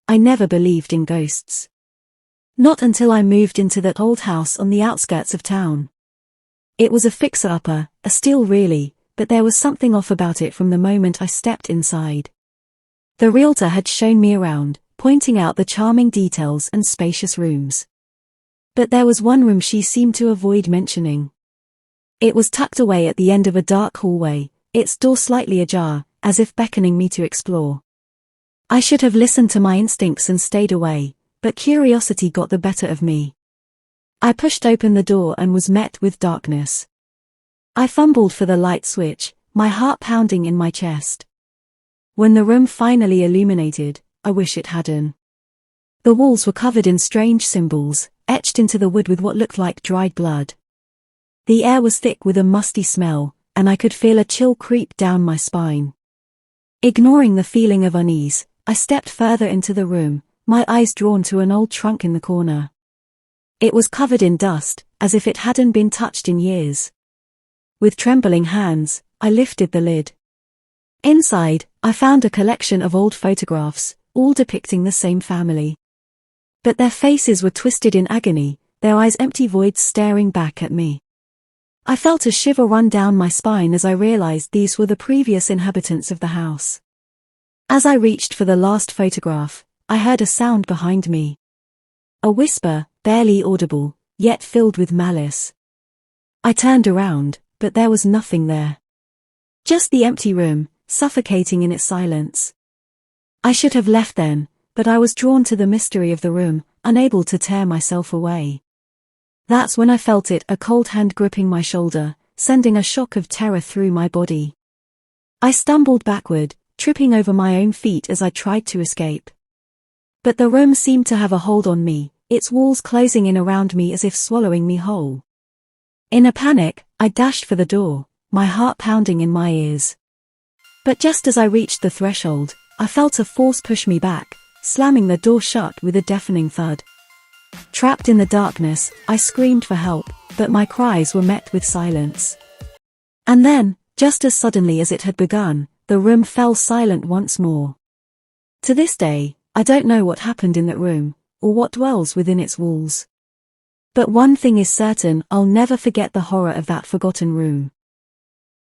I never believed in ghosts. Not until I moved into that old house on the outskirts of town. It was a fixer-upper, a steal really, but there was something off about it from the moment I stepped inside. The realtor had shown me around, pointing out the charming details and spacious rooms. But there was one room she seemed to avoid mentioning. It was tucked away at the end of a dark hallway, its door slightly ajar, as if beckoning me to explore. I should have listened to my instincts and stayed away, but curiosity got the better of me. I pushed open the door and was met with darkness. I fumbled for the light switch, my heart pounding in my chest. When the room finally illuminated, I wish it hadn't. The walls were covered in strange symbols, etched into the wood with what looked like dried blood. The air was thick with a musty smell, and I could feel a chill creep down my spine. Ignoring the feeling of unease, I stepped further into the room, my eyes drawn to an old trunk in the corner. It was covered in dust, as if it hadn't been touched in years. With trembling hands, I lifted the lid. Inside, I found a collection of old photographs, all depicting the same family. But their faces were twisted in agony, their eyes empty voids staring back at me. I felt a shiver run down my spine as I realized these were the previous inhabitants of the house. As I reached for the last photograph, I heard a sound behind me. A whisper, barely audible, yet filled with malice. I turned around, but there was nothing there. Just the empty room, suffocating in its silence. I should have left then, but I was drawn to the mystery of the room, unable to tear myself away. That's when I felt it, a cold hand gripping my shoulder, sending a shock of terror through my body. I stumbled backward, tripping over my own feet as I tried to escape. But the room seemed to have a hold on me, its walls closing in around me as if swallowing me whole. In a panic, I dashed for the door, my heart pounding in my ears. But just as I reached the threshold, I felt a force push me back, slamming the door shut with a deafening thud. Trapped in the darkness, I screamed for help, but my cries were met with silence. And then, just as suddenly as it had begun, the room fell silent once more. To this day, I don't know what happened in that room, or what dwells within its walls. But one thing is certain, I'll never forget the horror of that forgotten room.